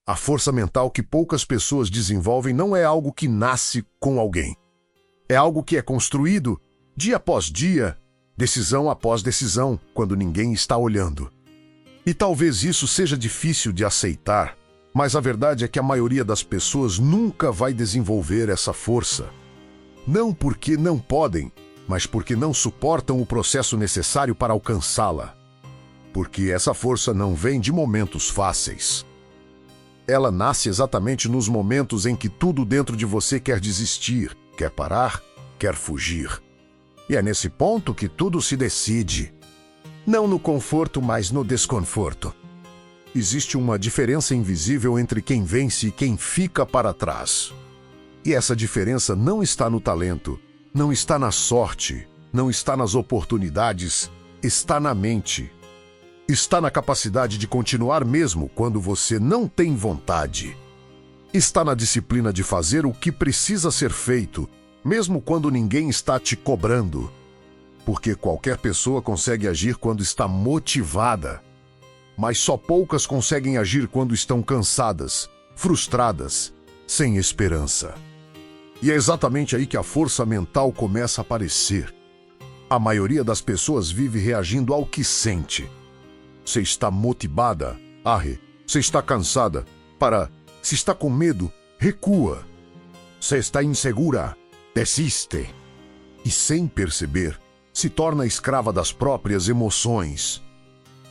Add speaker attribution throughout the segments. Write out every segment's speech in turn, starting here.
Speaker 1: A força mental que poucas pessoas desenvolvem não é algo que nasce com alguém. É algo que é construído dia após dia, decisão após decisão, quando ninguém está olhando. E talvez isso seja difícil de aceitar, mas a verdade é que a maioria das pessoas nunca vai desenvolver essa força. Não porque não podem, mas porque não suportam o processo necessário para alcançá-la. Porque essa força não vem de momentos fáceis. Ela nasce exatamente nos momentos em que tudo dentro de você quer desistir, quer parar, quer fugir. E é nesse ponto que tudo se decide. Não no conforto, mas no desconforto. Existe uma diferença invisível entre quem vence e quem fica para trás. E essa diferença não está no talento, não está na sorte, não está nas oportunidades, está na mente. Está na capacidade de continuar mesmo quando você não tem vontade. Está na disciplina de fazer o que precisa ser feito, mesmo quando ninguém está te cobrando. Porque qualquer pessoa consegue agir quando está motivada. Mas só poucas conseguem agir quando estão cansadas, frustradas, sem esperança. E é exatamente aí que a força mental começa a aparecer. A maioria das pessoas vive reagindo ao que sente. Você está motivada, arre. Você está cansada, para. Se está com medo, recua. Você está insegura, desiste. E sem perceber, se torna escrava das próprias emoções.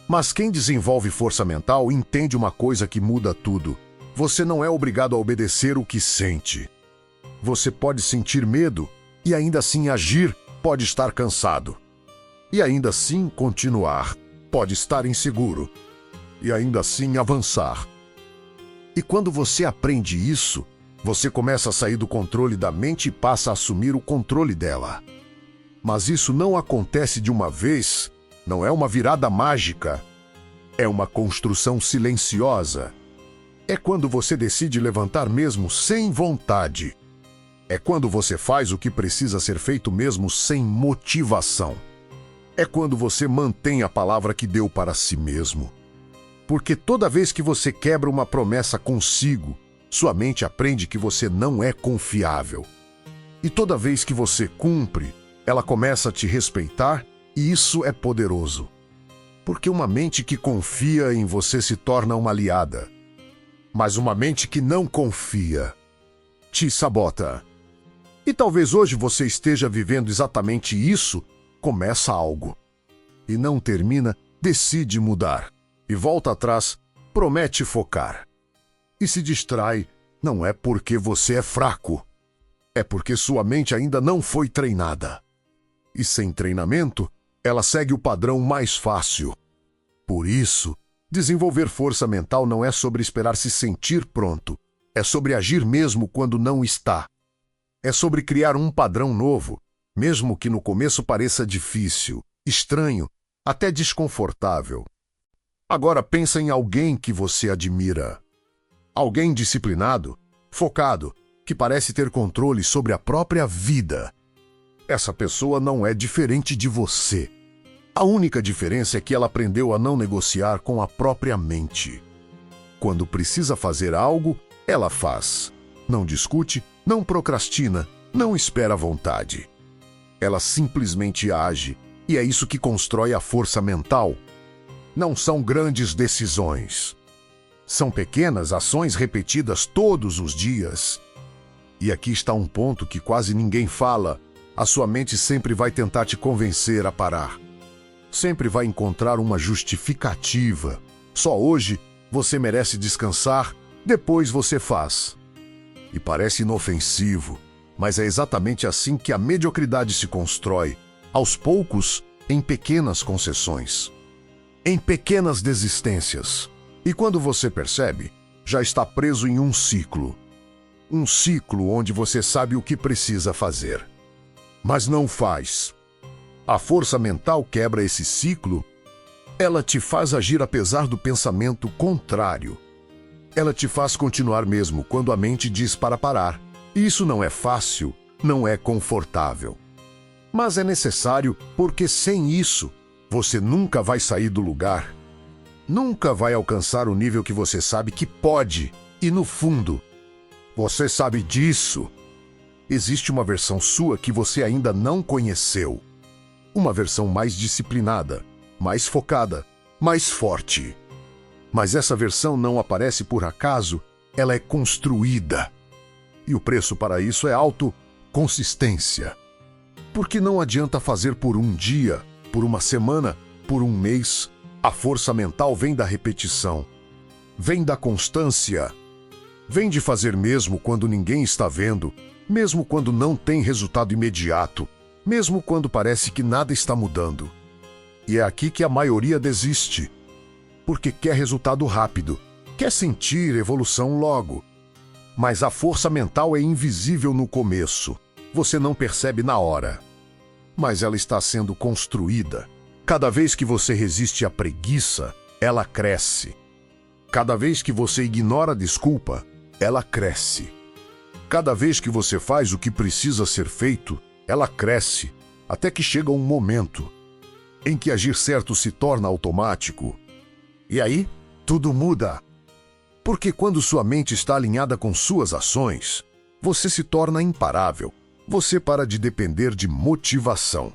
Speaker 1: Mas quem desenvolve força mental entende uma coisa que muda tudo. Você não é obrigado a obedecer o que sente. Você pode sentir medo e ainda assim agir, pode estar cansado. E ainda assim continuar. Pode estar inseguro e ainda assim avançar. E quando você aprende isso, você começa a sair do controle da mente e passa a assumir o controle dela. Mas isso não acontece de uma vez, não é uma virada mágica. É uma construção silenciosa. É quando você decide levantar mesmo sem vontade. É quando você faz o que precisa ser feito mesmo sem motivação. É quando você mantém a palavra que deu para si mesmo. Porque toda vez que você quebra uma promessa consigo, sua mente aprende que você não é confiável. E toda vez que você cumpre, ela começa a te respeitar e isso é poderoso. Porque uma mente que confia em você se torna uma aliada. Mas uma mente que não confia te sabota. E talvez hoje você esteja vivendo exatamente isso. Começa algo e não termina, decide mudar e volta atrás, promete focar e se distrai. Não é porque você é fraco, é porque sua mente ainda não foi treinada e sem treinamento ela segue o padrão mais fácil. Por isso, desenvolver força mental não é sobre esperar se sentir pronto, é sobre agir mesmo quando não está. É sobre criar um padrão novo. Mesmo que no começo pareça difícil, estranho, até desconfortável. Agora pensa em alguém que você admira. Alguém disciplinado, focado, que parece ter controle sobre a própria vida. Essa pessoa não é diferente de você. A única diferença é que ela aprendeu a não negociar com a própria mente. Quando precisa fazer algo, ela faz. Não discute, não procrastina, não espera à vontade. Ela simplesmente age, e é isso que constrói a força mental. Não são grandes decisões. São pequenas ações repetidas todos os dias. E aqui está um ponto que quase ninguém fala. A sua mente sempre vai tentar te convencer a parar. Sempre vai encontrar uma justificativa. Só hoje você merece descansar, depois você faz. E parece inofensivo. Mas é exatamente assim que a mediocridade se constrói, aos poucos, em pequenas concessões, em pequenas desistências. E quando você percebe, já está preso em um ciclo. Um ciclo onde você sabe o que precisa fazer, mas não faz. A força mental quebra esse ciclo. Ela te faz agir apesar do pensamento contrário. Ela te faz continuar mesmo quando a mente diz para parar. Isso não é fácil, não é confortável. Mas é necessário porque sem isso, você nunca vai sair do lugar. Nunca vai alcançar o nível que você sabe que pode E no fundo, você sabe disso. Existe uma versão sua que você ainda não conheceu. Uma versão mais disciplinada, mais focada, mais forte. Mas essa versão não aparece por acaso, ela é construída. E o preço para isso é consistência. Porque não adianta fazer por um dia, por uma semana, por um mês. A força mental vem da repetição. Vem da constância. Vem de fazer mesmo quando ninguém está vendo, mesmo quando não tem resultado imediato, mesmo quando parece que nada está mudando. E é aqui que a maioria desiste. Porque quer resultado rápido, quer sentir evolução logo. Mas a força mental é invisível no começo. Você não percebe na hora. Mas ela está sendo construída. Cada vez que você resiste à preguiça, ela cresce. Cada vez que você ignora a desculpa, ela cresce. Cada vez que você faz o que precisa ser feito, ela cresce, até que chega um momento em que agir certo se torna automático. E aí, tudo muda. Porque quando sua mente está alinhada com suas ações, você se torna imparável. Você para de depender de motivação.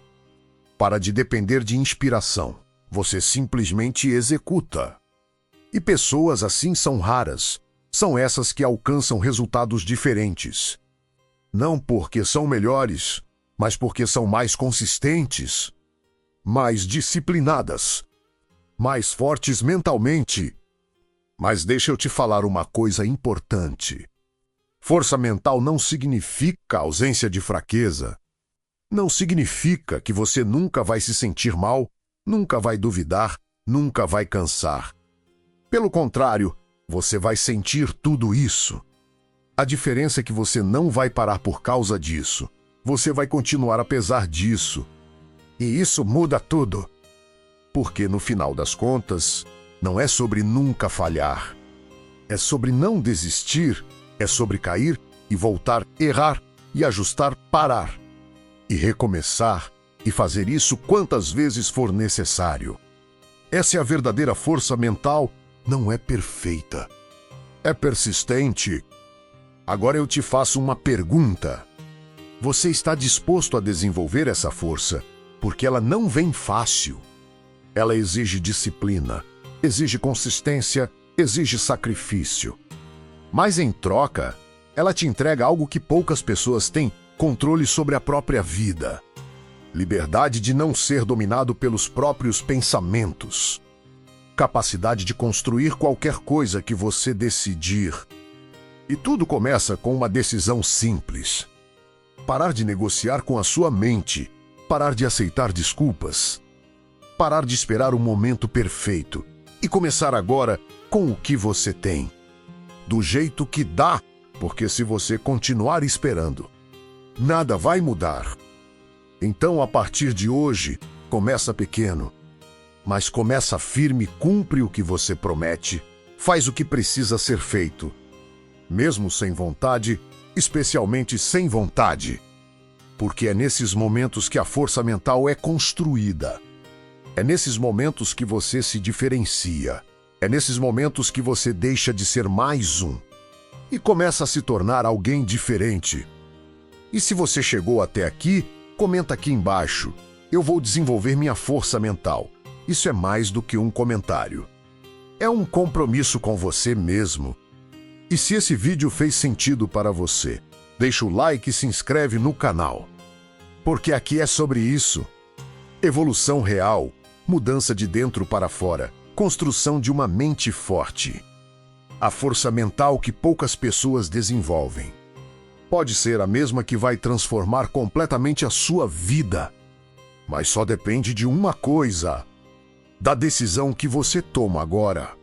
Speaker 1: Para de depender de inspiração. Você simplesmente executa. E pessoas assim são raras. São essas que alcançam resultados diferentes. Não porque são melhores, mas porque são mais consistentes, mais disciplinadas, mais fortes mentalmente. Mas deixa eu te falar uma coisa importante. Força mental não significa ausência de fraqueza. Não significa que você nunca vai se sentir mal, nunca vai duvidar, nunca vai cansar. Pelo contrário, você vai sentir tudo isso. A diferença é que você não vai parar por causa disso. Você vai continuar apesar disso. E isso muda tudo. Porque no final das contas, não é sobre nunca falhar. É sobre não desistir, é sobre cair e voltar, errar e ajustar, parar. E recomeçar e fazer isso quantas vezes for necessário. Essa é a verdadeira força mental. Não é perfeita. É persistente. Agora eu te faço uma pergunta. Você está disposto a desenvolver essa força? Porque ela não vem fácil. Ela exige disciplina, exige consistência, exige sacrifício. Mas em troca, ela te entrega algo que poucas pessoas têm: controle sobre a própria vida. Liberdade de não ser dominado pelos próprios pensamentos. Capacidade de construir qualquer coisa que você decidir. E tudo começa com uma decisão simples. Parar de negociar com a sua mente. Parar de aceitar desculpas. Parar de esperar o momento perfeito. E começar agora com o que você tem. Do jeito que dá, porque se você continuar esperando, nada vai mudar. Então, a partir de hoje, começa pequeno. Mas começa firme, cumpre o que você promete, faz o que precisa ser feito. Mesmo sem vontade, especialmente sem vontade. Porque é nesses momentos que a força mental é construída. É nesses momentos que você se diferencia. É nesses momentos que você deixa de ser mais um e começa a se tornar alguém diferente. E se você chegou até aqui, comenta aqui embaixo. Eu vou desenvolver minha força mental. Isso é mais do que um comentário. É um compromisso com você mesmo. E se esse vídeo fez sentido para você, deixa o like e se inscreve no canal. Porque aqui é sobre isso. Evolução real, mudança de dentro para fora, construção de uma mente forte. A força mental que poucas pessoas desenvolvem. Pode ser a mesma que vai transformar completamente a sua vida. Mas só depende de uma coisa: da decisão que você toma agora.